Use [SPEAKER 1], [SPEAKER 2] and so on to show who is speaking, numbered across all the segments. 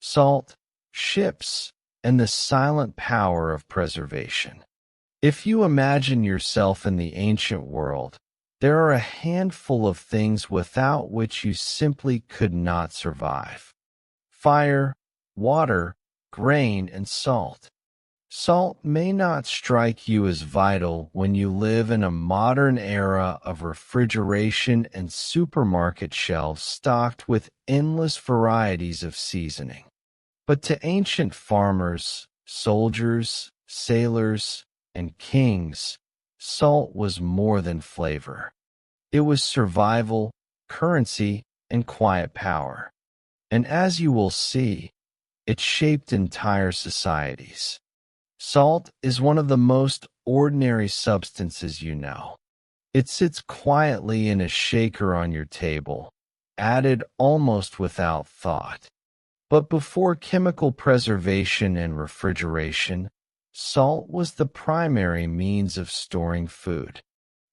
[SPEAKER 1] salt, ships, and the silent power of preservation. If you imagine yourself in the ancient world, there are a handful of things without which you simply could not survive: fire, water, grain, and salt. Salt may not strike you as vital when you live in a modern era of refrigeration and supermarket shelves stocked with endless varieties of seasoning. But to ancient farmers, soldiers, sailors, and kings, salt was more than flavor. It was survival, currency, and quiet power. And as you will see, it shaped entire societies. Salt is one of the most ordinary substances you know. It sits quietly in a shaker on your table, added almost without thought. But before chemical preservation and refrigeration, salt was the primary means of storing food.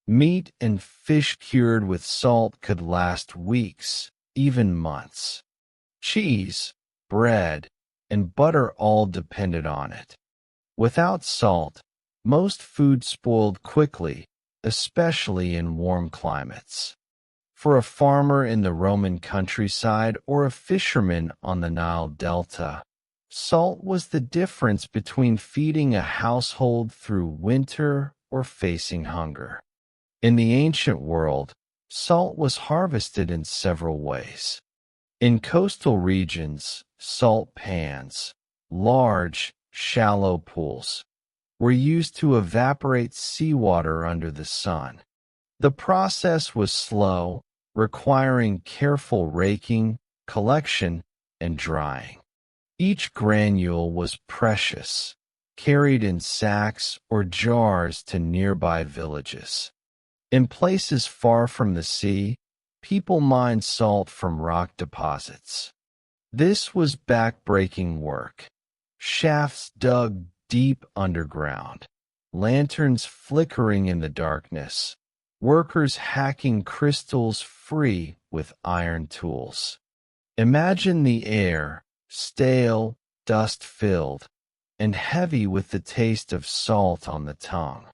[SPEAKER 1] Meat and fish cured with salt could last weeks, even months. Cheese, bread, and butter all depended on it. Without salt, most food spoiled quickly, especially in warm climates. For a farmer in the Roman countryside or a fisherman on the Nile Delta, salt was the difference between feeding a household through winter or facing hunger. In the ancient world, salt was harvested in several ways. In coastal regions, salt pans, large, shallow pools, were used to evaporate seawater under the sun. The process was slow, requiring careful raking, collection, and drying. Each granule was precious, carried in sacks or jars to nearby villages. In places far from the sea, people mined salt from rock deposits. This was back-breaking work. Shafts dug deep underground, lanterns flickering in the darkness, workers hacking crystals free with iron tools. Imagine the air, stale, dust-filled, and heavy with the taste of salt on the tongue.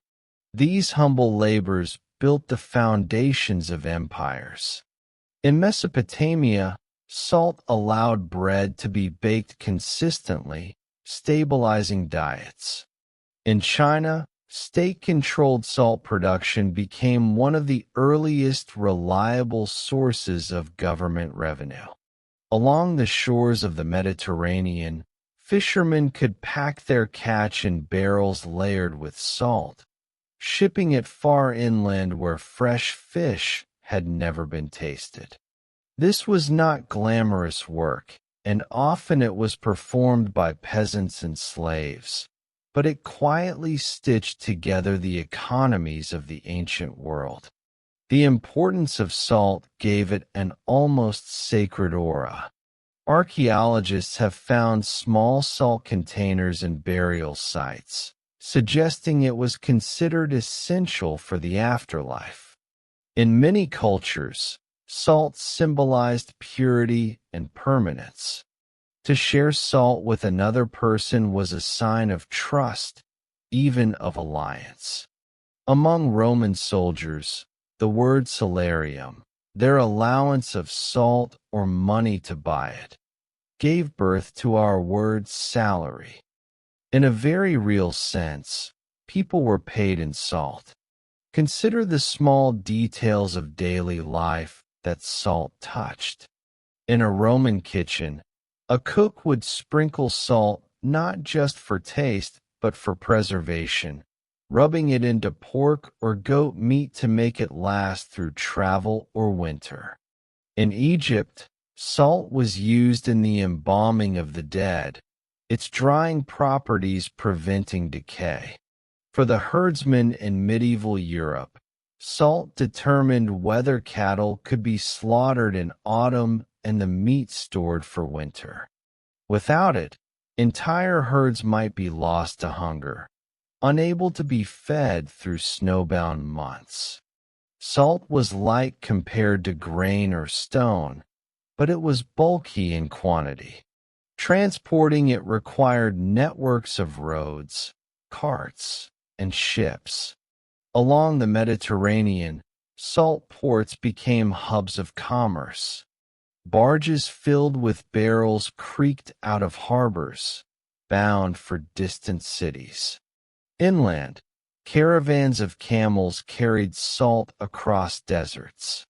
[SPEAKER 1] These humble labors built the foundations of empires. In Mesopotamia, salt allowed bread to be baked consistently, stabilizing diets. In China, state-controlled salt production became one of the earliest reliable sources of government revenue. Along the shores of the Mediterranean, fishermen could pack their catch in barrels layered with salt, shipping it far inland where fresh fish had never been tasted. This was not glamorous work, and often it was performed by peasants and slaves, but it quietly stitched together the economies of the ancient world. The importance of salt gave it an almost sacred aura. Archaeologists have found small salt containers in burial sites, suggesting it was considered essential for the afterlife. In many cultures, salt symbolized purity and permanence. To share salt with another person was a sign of trust, even of alliance. Among Roman soldiers, the word salarium, their allowance of salt or money to buy it, gave birth to our word salary. In a very real sense, people were paid in salt. Consider the small details of daily life that salt touched. In a Roman kitchen, a cook would sprinkle salt not just for taste, but for preservation, rubbing it into pork or goat meat to make it last through travel or winter. In Egypt, salt was used in the embalming of the dead, its drying properties preventing decay. For the herdsmen in medieval Europe, salt determined whether cattle could be slaughtered in autumn and the meat stored for winter. Without it, entire herds might be lost to hunger, unable to be fed through snowbound months. Salt was light compared to grain or stone, but it was bulky in quantity. Transporting it required networks of roads, carts, and ships. Along the Mediterranean, salt ports became hubs of commerce. Barges filled with barrels creaked out of harbors, bound for distant cities. Inland, caravans of camels carried salt across deserts.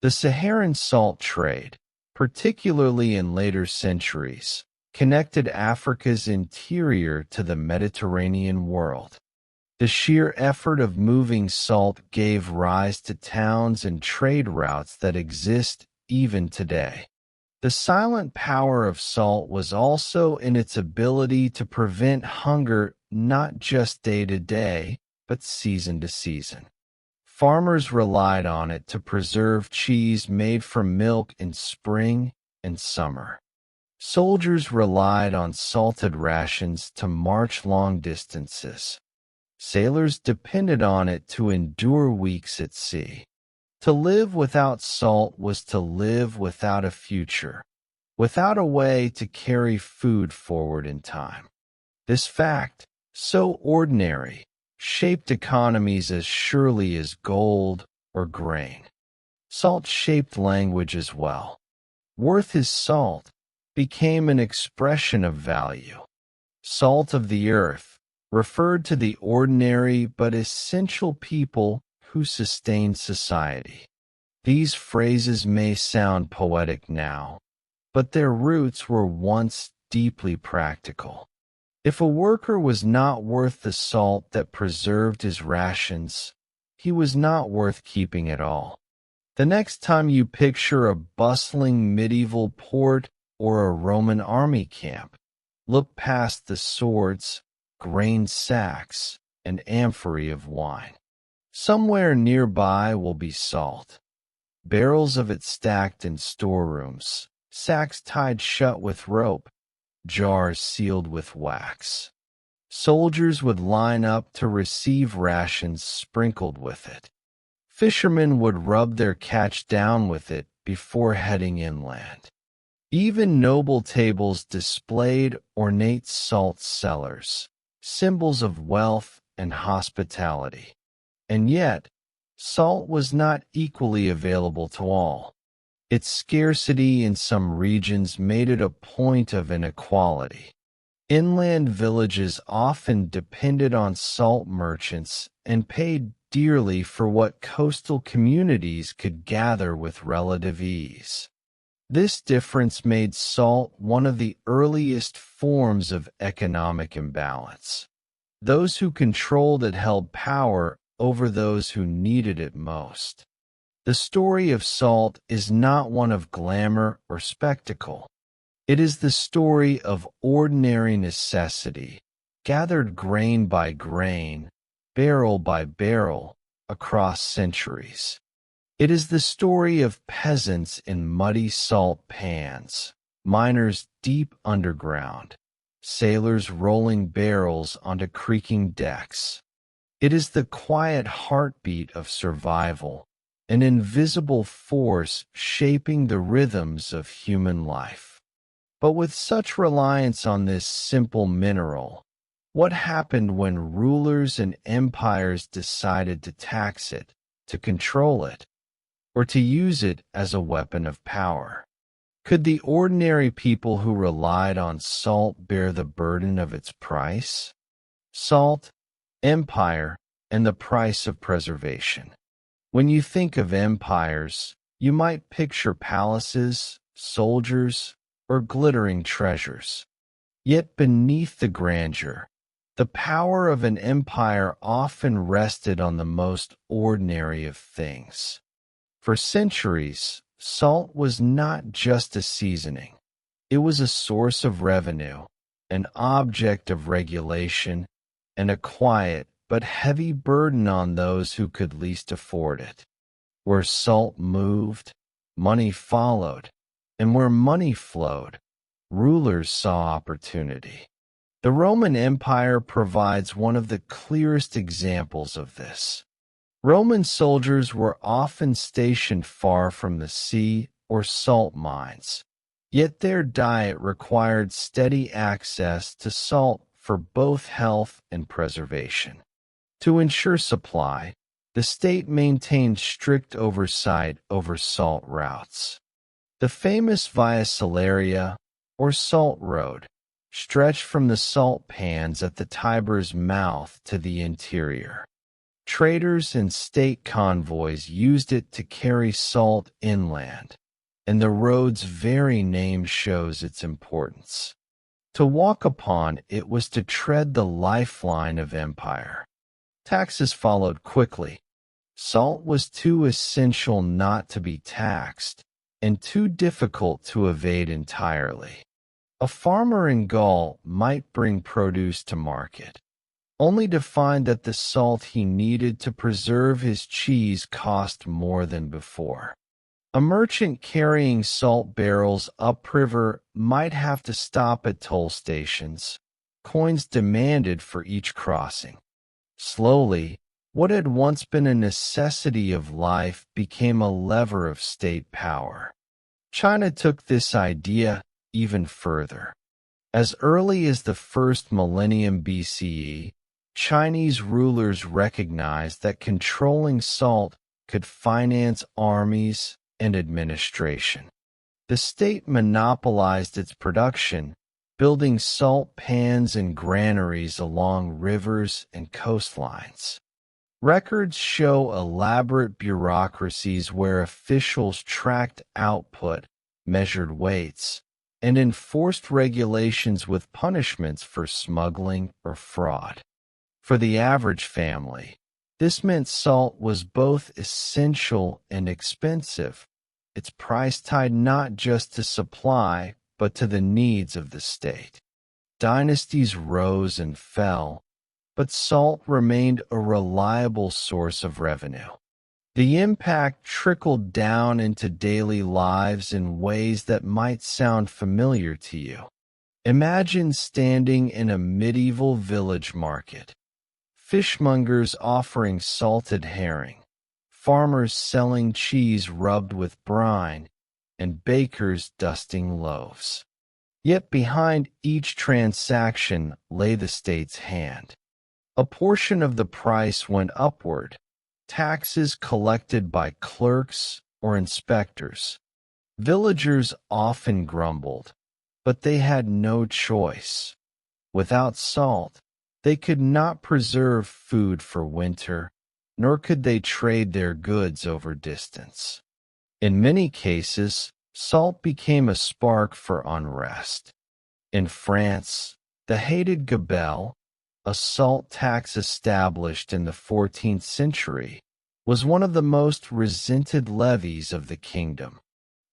[SPEAKER 1] The Saharan salt trade, particularly in later centuries, connected Africa's interior to the Mediterranean world. The sheer effort of moving salt gave rise to towns and trade routes that exist even today. The silent power of salt was also in its ability to prevent hunger not just day to day, but season to season. Farmers relied on it to preserve cheese made from milk in spring and summer. Soldiers relied on salted rations to march long distances. Sailors depended on it to endure weeks at sea. To live without salt was to live without a future, without a way to carry food forward in time. This fact, so ordinary, shaped economies as surely as gold or grain. Salt shaped language as well. Worth is salt became an expression of value. Salt of the earth referred to the ordinary but essential people who sustained society. These phrases may sound poetic now, but their roots were once deeply practical. If a worker was not worth the salt that preserved his rations, he was not worth keeping at all. The next time you picture a bustling medieval port or a Roman army camp, look past the swords, grain sacks, and amphorae of wine. Somewhere nearby will be salt. Barrels of it stacked in storerooms, sacks tied shut with rope, jars sealed with wax. Soldiers would line up to receive rations sprinkled with it. Fishermen would rub their catch down with it before heading inland. Even noble tables displayed ornate salt cellars, symbols of wealth and hospitality. And yet, salt was not equally available to all. Its scarcity in some regions made it a point of inequality. Inland villages often depended on salt merchants and paid dearly for what coastal communities could gather with relative ease. This difference made salt one of the earliest forms of economic imbalance. Those who controlled it held power over those who needed it most. The story of salt is not one of glamour or spectacle. It is the story of ordinary necessity, gathered grain by grain, barrel by barrel, across centuries. It is the story of peasants in muddy salt pans, miners deep underground, sailors rolling barrels onto creaking decks. It is the quiet heartbeat of survival, an invisible force shaping the rhythms of human life. But with such reliance on this simple mineral, what happened when rulers and empires decided to tax it, to control it, or to use it as a weapon of power? Could the ordinary people who relied on salt bear the burden of its price? Salt, empire, and the price of preservation. When you think of empires, you might picture palaces, soldiers, or glittering treasures. Yet beneath the grandeur, the power of an empire often rested on the most ordinary of things. For centuries, salt was not just a seasoning. It was a source of revenue, an object of regulation, and a quiet but heavy burden on those who could least afford it. Where salt moved, money followed, and where money flowed, rulers saw opportunity. The Roman Empire provides one of the clearest examples of this. Roman soldiers were often stationed far from the sea or salt mines, Yet their diet required steady access to salt for both health and preservation. To ensure supply, the state maintained strict oversight over salt routes. The famous Via Salaria, or Salt Road, stretched from the salt pans at the Tiber's mouth to the interior. Traders and state convoys used it to carry salt inland, and the road's very name shows its importance. To walk upon it was to tread the lifeline of empire. Taxes followed quickly. Salt was too essential not to be taxed, and too difficult to evade entirely. A farmer in Gaul might bring produce to market, only to find that the salt he needed to preserve his cheese cost more than before. A merchant carrying salt barrels upriver might have to stop at toll stations, coins demanded for each crossing. Slowly, what had once been a necessity of life became a lever of state power. China took this idea even further. As early as the first millennium BCE, Chinese rulers recognized that controlling salt could finance armies and administration. The state monopolized its production, building salt pans and granaries along rivers and coastlines. Records show elaborate bureaucracies where officials tracked output, measured weights, and enforced regulations with punishments for smuggling or fraud. For the average family, this meant salt was both essential and expensive, its price tied not just to supply but to the needs of the state. Dynasties rose and fell, but salt remained a reliable source of revenue. The impact trickled down into daily lives in ways that might sound familiar to you. Imagine standing in a medieval village market. Fishmongers offering salted herring, farmers selling cheese rubbed with brine, and bakers dusting loaves. Yet behind each transaction lay the state's hand. A portion of the price went upward, taxes collected by clerks or inspectors. Villagers often grumbled, but they had no choice. Without salt, they could not preserve food for winter, nor could they trade their goods over distance. In many cases, salt became a spark for unrest. In France, the hated gabelle, a salt tax established in the 14th century, was one of the most resented levies of the kingdom.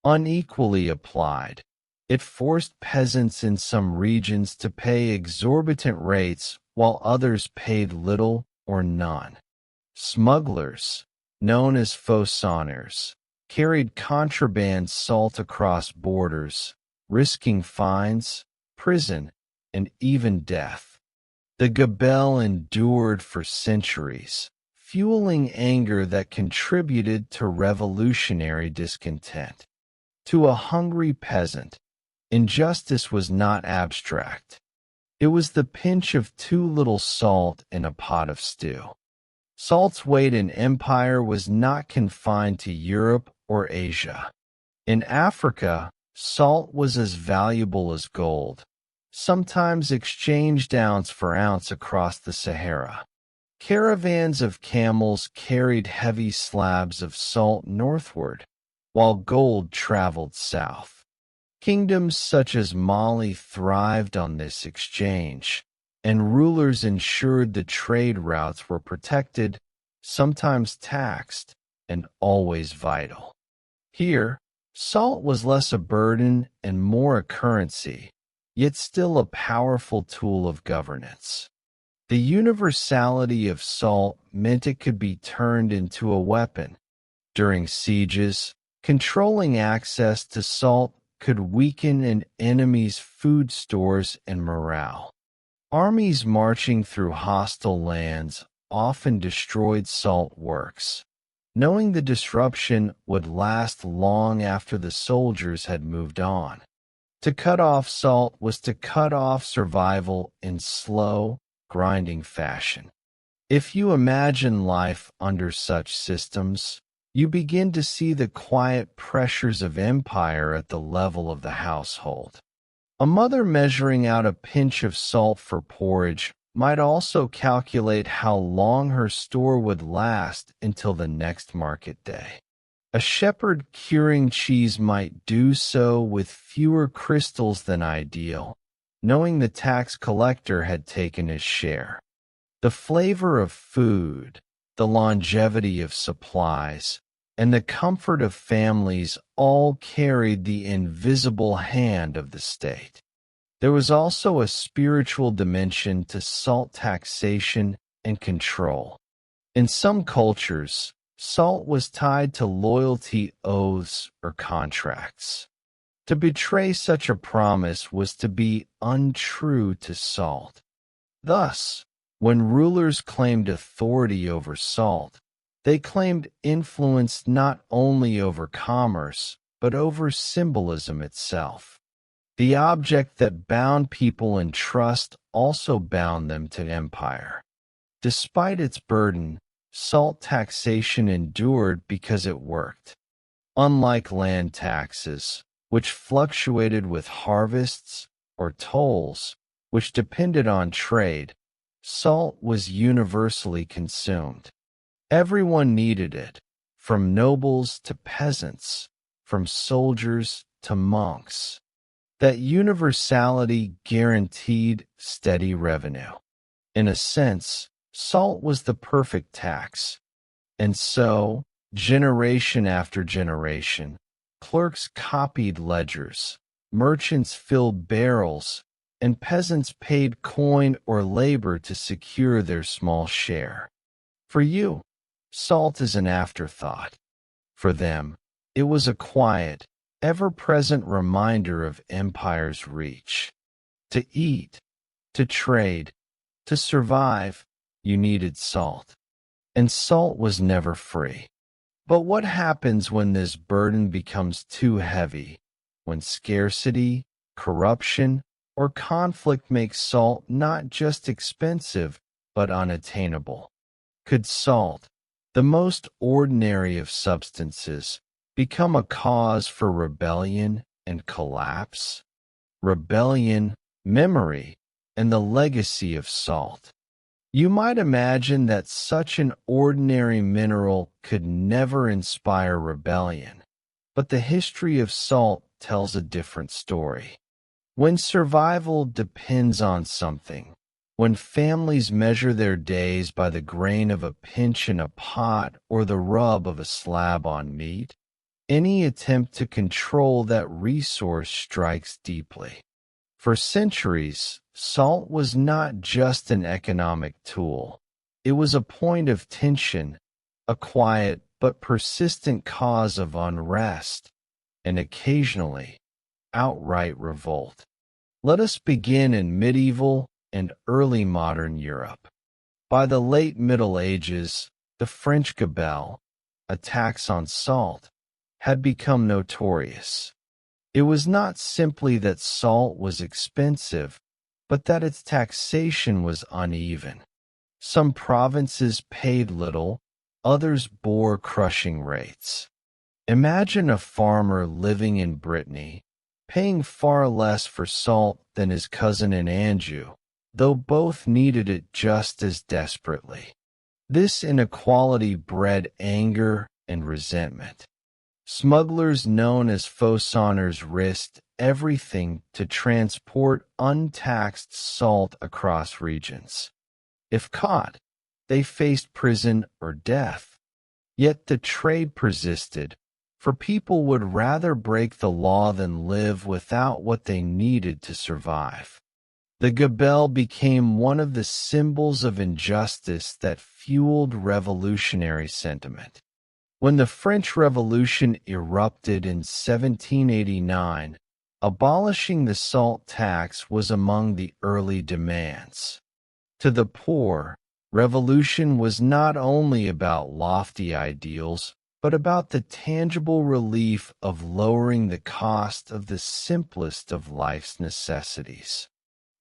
[SPEAKER 1] Unequally applied, it forced peasants in some regions to pay exorbitant rates while others paid little or none. Smugglers, known as faux sonneurs, carried contraband salt across borders, risking fines, prison, and even death. The gabelle endured for centuries, fueling anger that contributed to revolutionary discontent. To a hungry peasant, injustice was not abstract. It was the pinch of too little salt in a pot of stew. Salt's weight in empire was not confined to Europe or Asia. In Africa, salt was as valuable as gold, sometimes exchanged ounce for ounce across the Sahara. Caravans of camels carried heavy slabs of salt northward, while gold traveled south. Kingdoms such as Mali thrived on this exchange, and rulers ensured the trade routes were protected, sometimes taxed, and always vital. Here, salt was less a burden and more a currency, yet still a powerful tool of governance. The universality of salt meant it could be turned into a weapon. During sieges, controlling access to salt could weaken an enemy's food stores and morale. Armies marching through hostile lands often destroyed salt works, knowing the disruption would last long after the soldiers had moved on. To cut off salt was to cut off survival in slow, grinding fashion. If you imagine life under such systems, you begin to see the quiet pressures of empire at the level of the household. A mother measuring out a pinch of salt for porridge might also calculate how long her store would last until the next market day. A shepherd curing cheese might do so with fewer crystals than ideal, knowing the tax collector had taken his share. The flavor of food, the longevity of supplies, and the comfort of families all carried the invisible hand of the state. There was also a spiritual dimension to salt taxation and control. In some cultures, salt was tied to loyalty oaths or contracts. To betray such a promise was to be untrue to salt. Thus, when rulers claimed authority over salt, they claimed influence not only over commerce, but over symbolism itself. The object that bound people in trust also bound them to empire. Despite its burden, salt taxation endured because it worked. Unlike land taxes, which fluctuated with harvests, or tolls, which depended on trade, salt was universally consumed. Everyone needed it, from nobles to peasants, from soldiers to monks. That universality guaranteed steady revenue. In a sense, salt was the perfect tax. And so, generation after generation, clerks copied ledgers, merchants filled barrels, and peasants paid coin or labor to secure their small share. For you, salt is an afterthought. For them, it was a quiet, ever-present reminder of empire's reach. To eat, to trade, to survive, you needed salt. And salt was never free. But what happens when this burden becomes too heavy? When scarcity, corruption, or conflict makes salt not just expensive, but unattainable? Could salt, the most ordinary of substances, become a cause for rebellion and collapse? Rebellion, memory, and the legacy of salt. You might imagine that such an ordinary mineral could never inspire rebellion, but the history of salt tells a different story. When survival depends on something, when families measure their days by the grain of a pinch in a pot or the rub of a slab on meat, any attempt to control that resource strikes deeply. For centuries, salt was not just an economic tool. It was a point of tension, a quiet but persistent cause of unrest, and occasionally, outright revolt. Let us begin in medieval and early modern Europe. By the late Middle Ages, the French gabelle, a tax on salt, had become notorious. It was not simply that salt was expensive, but that its taxation was uneven. Some provinces paid little, others bore crushing rates. Imagine a farmer living in Brittany, paying far less for salt than his cousin in Anjou, though both needed it just as desperately. This inequality bred anger and resentment. Smugglers known as faussonneurs risked everything to transport untaxed salt across regions. If caught, they faced prison or death. Yet the trade persisted, for people would rather break the law than live without what they needed to survive. The gabelle became one of the symbols of injustice that fueled revolutionary sentiment. When the French Revolution erupted in 1789, abolishing the salt tax was among the early demands. To the poor, revolution was not only about lofty ideals, but about the tangible relief of lowering the cost of the simplest of life's necessities.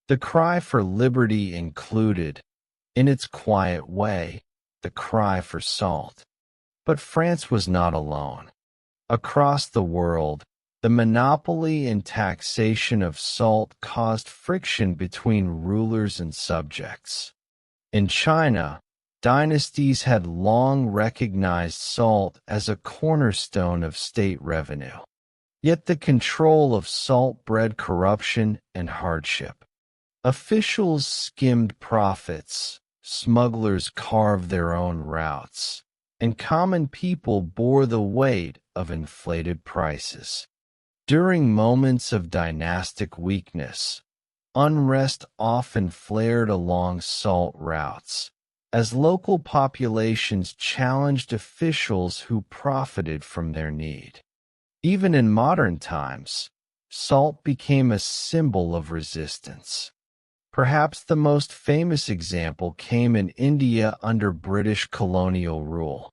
[SPEAKER 1] The cry for liberty included, in its quiet way, the cry for salt. But France was not alone. Across the world, the monopoly and taxation of salt caused friction between rulers and subjects. In China, dynasties had long recognized salt as a cornerstone of state revenue. Yet the control of salt bred corruption and hardship. Officials skimmed profits, smugglers carved their own routes, and common people bore the weight of inflated prices. During moments of dynastic weakness, unrest often flared along salt routes, as local populations challenged officials who profited from their need. Even in modern times, salt became a symbol of resistance. Perhaps the most famous example came in India under British colonial rule.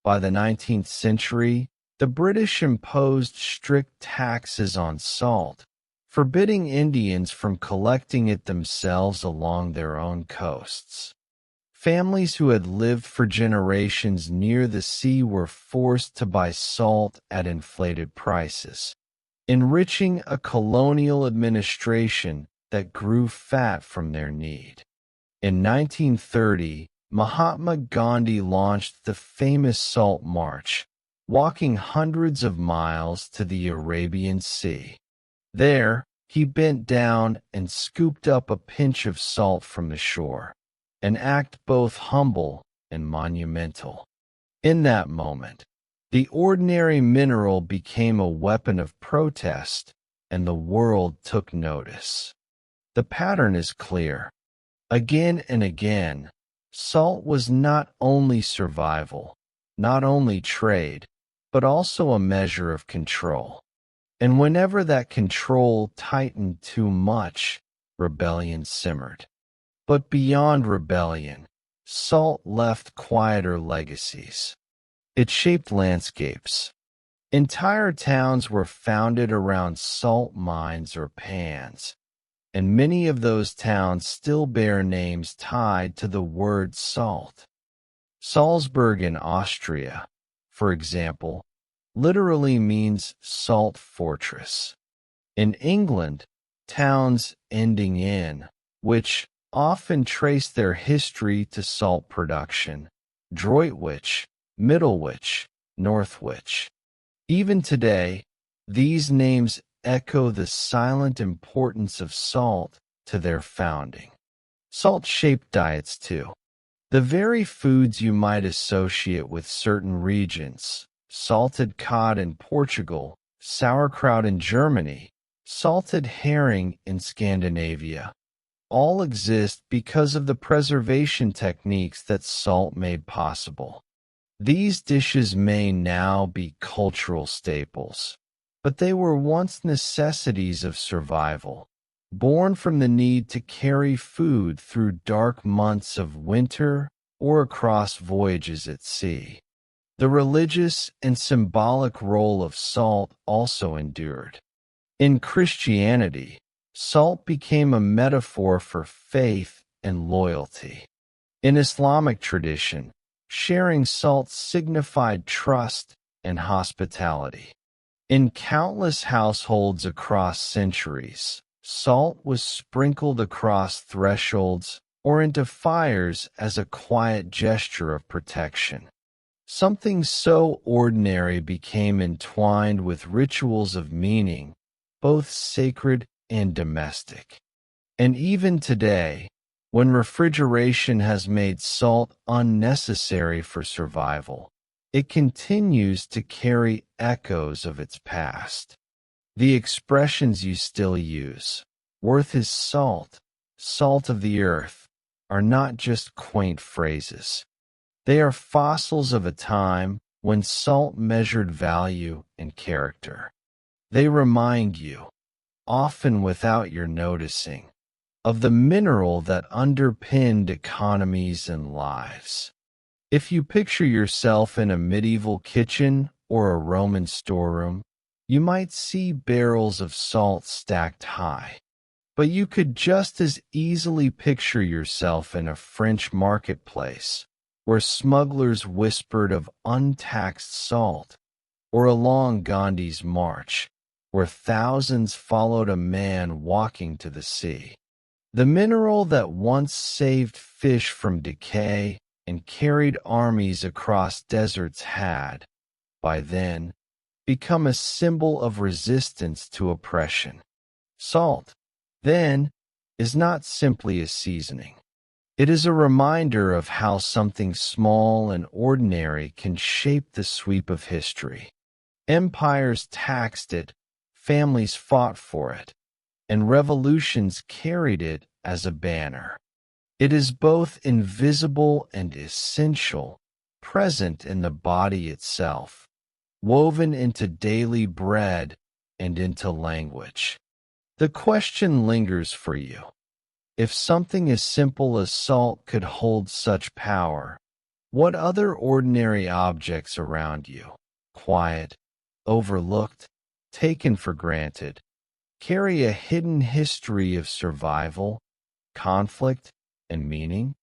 [SPEAKER 1] By the 19th century, the British imposed strict taxes on salt, forbidding Indians from collecting it themselves along their own coasts. Families who had lived for generations near the sea were forced to buy salt at inflated prices, enriching a colonial administration that grew fat from their need. In 1930, Mahatma Gandhi launched the famous Salt March, walking hundreds of miles to the Arabian Sea. There, he bent down and scooped up a pinch of salt from the shore, an act both humble and monumental. In that moment, the ordinary mineral became a weapon of protest, and the world took notice. The pattern is clear. Again and again, salt was not only survival, not only trade, but also a measure of control. And whenever that control tightened too much, rebellion simmered. But beyond rebellion, salt left quieter legacies. It shaped landscapes. Entire towns were founded around salt mines or pans, and many of those towns still bear names tied to the word salt. Salzburg in Austria, for example, literally means salt fortress. In England, towns ending in, which often trace their history to salt production, Droitwich, Middlewich, Northwich. Even today, these names echo the silent importance of salt to their founding. Salt shaped diets too. The very foods you might associate with certain regions, salted cod in Portugal, sauerkraut in Germany, salted herring in Scandinavia, all exist because of the preservation techniques that salt made possible. These dishes may now be cultural staples, but they were once necessities of survival, born from the need to carry food through dark months of winter or across voyages at sea. The religious and symbolic role of salt also endured. In Christianity, salt became a metaphor for faith and loyalty. In Islamic tradition, sharing salt signified trust and hospitality. In countless households across centuries, salt was sprinkled across thresholds or into fires as a quiet gesture of protection. Something so ordinary became entwined with rituals of meaning, both sacred and domestic. And even today, when refrigeration has made salt unnecessary for survival, it continues to carry echoes of its past. The expressions you still use, "worth his salt," "salt of the earth," are not just quaint phrases. They are fossils of a time when salt measured value and character. They remind you, often without your noticing, of the mineral that underpinned economies and lives. If you picture yourself in a medieval kitchen or a Roman storeroom, you might see barrels of salt stacked high. But you could just as easily picture yourself in a French marketplace, where smugglers whispered of untaxed salt, or along Gandhi's march, where thousands followed a man walking to the sea. The mineral that once saved fish from decay and carried armies across deserts had, by then, become a symbol of resistance to oppression. Salt, then, is not simply a seasoning. It is a reminder of how something small and ordinary can shape the sweep of history. Empires taxed it, families fought for it, and revolutions carried it as a banner. It is both invisible and essential, present in the body itself, woven into daily bread and into language. The question lingers for you. If something as simple as salt could hold such power, what other ordinary objects around you, quiet, overlooked, taken for granted, carry a hidden history of survival, conflict, and meaning?